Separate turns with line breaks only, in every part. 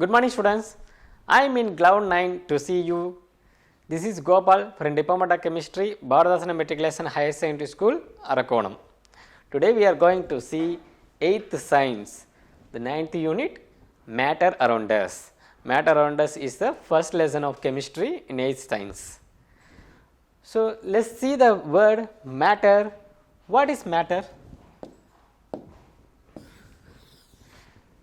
Good morning students, I am in cloud 9 to see you. This is Gopal from Department of Chemistry, Bharadasana Matriculation Higher Secondary School, Arakonam. Today we are going to see 8th science, the 9th unit, matter around us. Matter around us is the first lesson of chemistry in 8th science. So let's see the word matter. What is matter?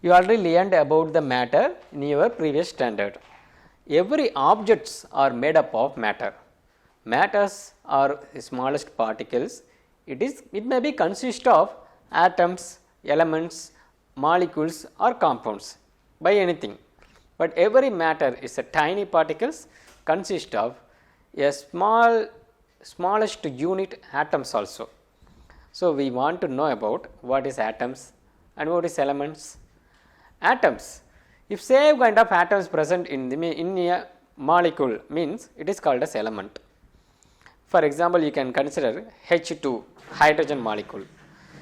You already learned about the matter in your previous standard. Every objects are made up of matter. Matters are smallest particles. It may be consist of atoms, elements, molecules or compounds by anything. But every matter is a tiny particles consist of a smallest unit atoms also. So we want to know about what is atoms and what is elements. Atoms, if same kind of atoms present in a molecule means it is called as element. For example, you can consider H2 hydrogen molecule.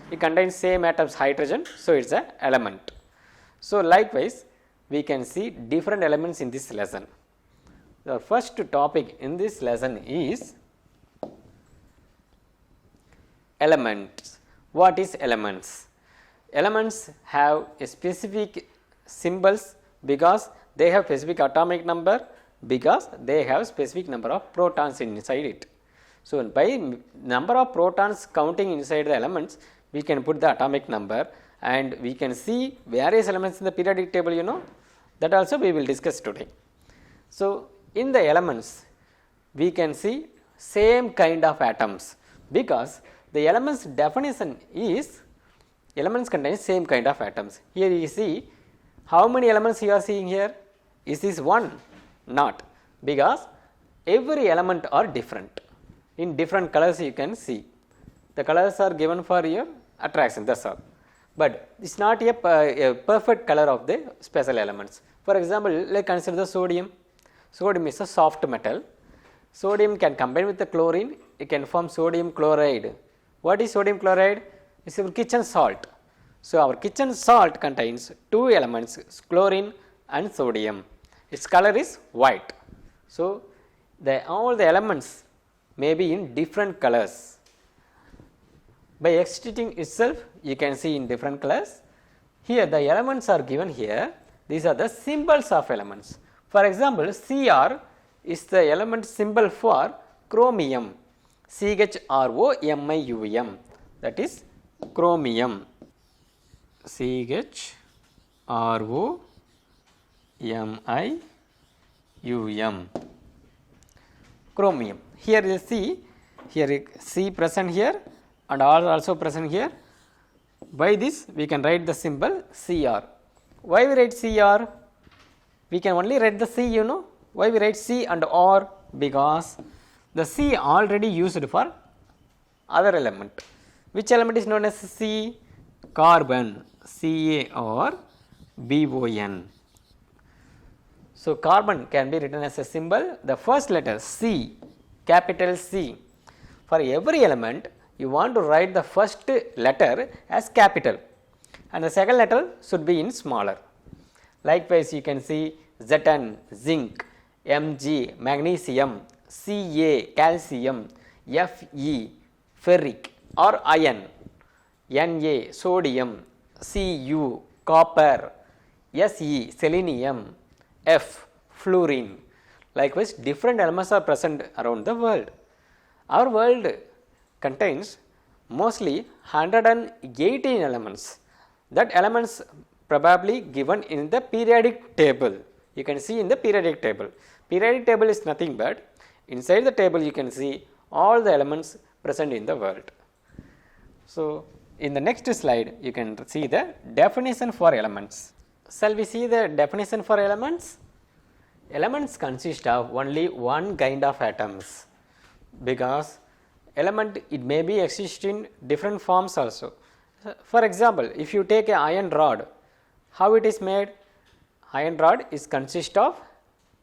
It contains same atoms hydrogen, so it is an element. So likewise, we can see different elements in this lesson. The first topic in this lesson is elements. What is elements? Elements have a specific symbols because they have specific atomic number, because they have specific number of protons inside it. So by number of protons counting inside the elements, we can put the atomic number and we can see various elements in the periodic table, that also we will discuss today. So in the elements, we can see same kind of atoms because the elements definition is elements contain same kind of atoms. Here you see how many elements you are seeing here? Is this one? Not, because every element are different. In different colors you can see. The colors are given for your attraction, that's all. But it is not a perfect color of the special elements. For example, let's consider the sodium. Sodium is a soft metal. Sodium can combine with the chlorine, it can form sodium chloride. What is sodium chloride? It is our kitchen salt. So our kitchen salt contains two elements, chlorine and sodium. Its color is white. So all the elements may be in different colors. By exciting itself, you can see in different colors. Here the elements are given here. These are the symbols of elements. For example, Cr is the element symbol for chromium. CHROMIUM, that is chromium. CHROMIUM, chromium. Here you see, here C present here and R also present here. By this we can write the symbol Cr. Why we write Cr? We can only write the C, Why we write C and R? Because the C already used for other element. Which element is known as C? Carbon, CARBON. So carbon can be written as a symbol, the first letter C, capital C. For every element, you want to write the first letter as capital and the second letter should be in smaller. Likewise, you can see Zn, zinc, Mg, magnesium, Ca, calcium, Fe, ferric or iron, Na, sodium, Cu, copper, Se, selenium, F, fluorine. Likewise, different elements are present around the world. Our world contains mostly 118 elements. That elements probably given in the periodic table. You can see in the periodic table. Periodic table is nothing but inside the table you can see all the elements present in the world. So in the next slide you can see the definition for elements. Shall we see the definition for elements? Elements consist of only one kind of atoms because element it may be exist in different forms also. For example, if you take an iron rod, how it is made? Iron rod is consist of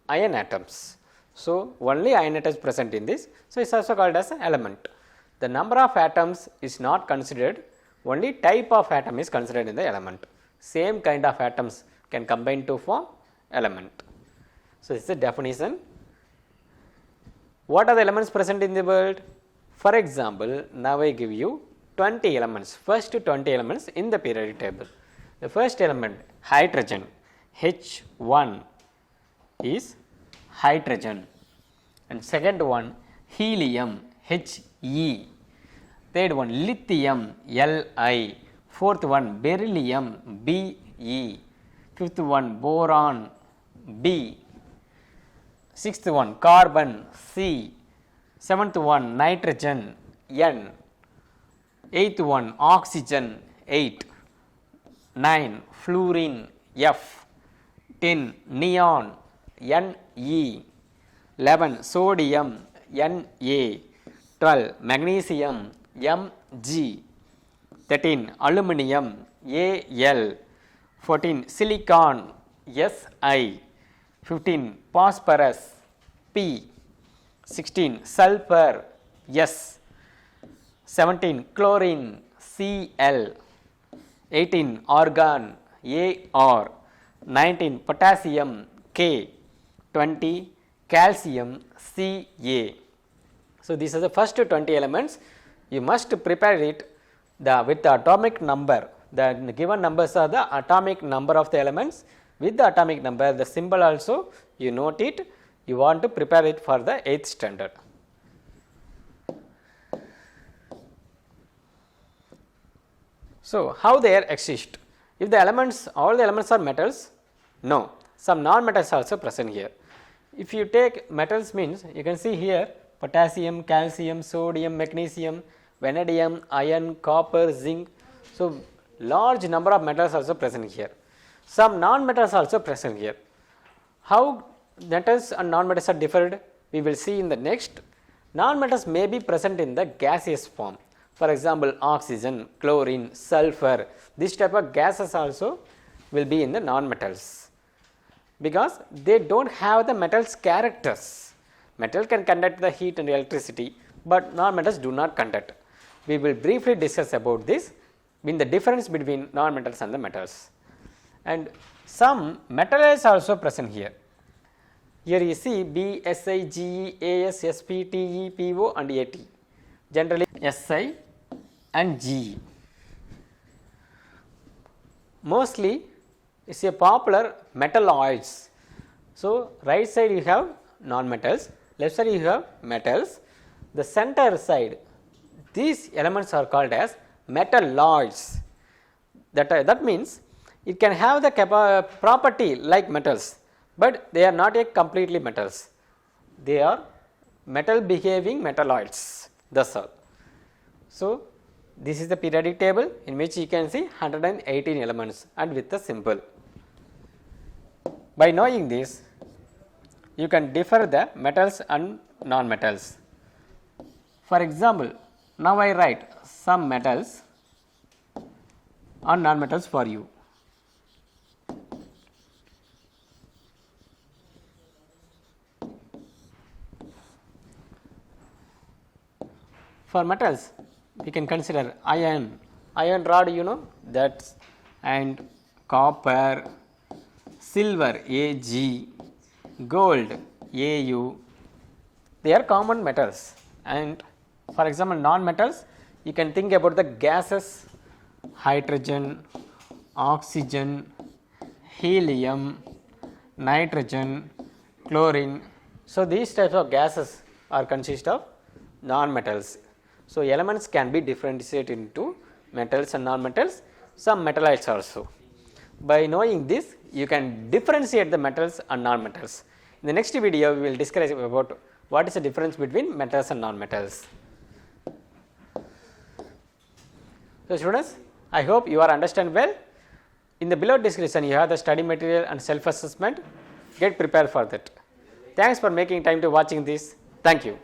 iron atoms. So only iron atoms present in this. So it is also called as an element. The number of atoms is not considered, only type of atom is considered in the element. Same kind of atoms can combine to form element. So, this is the definition. What are the elements present in the world? For example, now I give you 20 elements, first 20 elements in the periodic table. The first element hydrogen, H1 is hydrogen, and second one helium, He, third one lithium, Li, fourth one beryllium, Be, fifth one boron, B, sixth one carbon, C, seventh one nitrogen, N, eighth one oxygen, 8, 9 fluorine, F, 10 neon, Ne, 11 sodium, Na, 12 magnesium, Mg, 13 aluminum, Al, 14 silicon, Si, 15 phosphorus, P, 16 sulfur, S, 17 chlorine, Cl, 18 argon, Ar, 19 potassium, K, 20 calcium, Ca. So, these are the first 20 elements. You must prepare it with the atomic number. The given numbers are the atomic number of the elements. With the atomic number, the symbol also you note it. You want to prepare it for the 8th standard. So, how they exist? If the elements, all the elements are metals? No, some non-metals also present here. If you take metals means, you can see here potassium, calcium, sodium, magnesium, vanadium, iron, copper, zinc. So, large number of metals also present here. Some non-metals also present here. How metals and non-metals are differed? We will see in the next. Non-metals may be present in the gaseous form. For example, oxygen, chlorine, sulfur, this type of gases also will be in the non-metals, because they do not have the metals characters. Metal can conduct the heat and electricity, but non-metals do not conduct. We will briefly discuss about this, in the difference between non-metals and the metals. And some metalloids also present here. Here you see B, Si, Ge, As, Sp, Te, Po and At. Generally Si and Ge. Mostly it is a popular metalloids. So, right side you have non-metals, left side you have metals. The center side, these elements are called as metalloids. That means it can have the property like metals, but they are not yet completely metals. They are metal behaving metalloids, that's all. So, this is the periodic table in which you can see 118 elements and with the symbol. By knowing this, you can differ the metals and non-metals. For example, now I write some metals and non-metals for you. For metals, we can consider iron rod, you know, that's, and copper, silver, Ag, gold, Au, they are common metals. And for example, non-metals, you can think about the gases, hydrogen, oxygen, helium, nitrogen, chlorine. So, these types of gases are consist of non-metals. So, elements can be differentiated into metals and non-metals, some metalloids also. By knowing this, you can differentiate the metals and non-metals. In the next video, we will discuss about what is the difference between metals and non-metals. So, students, I hope you are understand well. In the below description, you have the study material and self-assessment. Get prepared for that. Thanks for making time to watching this. Thank you.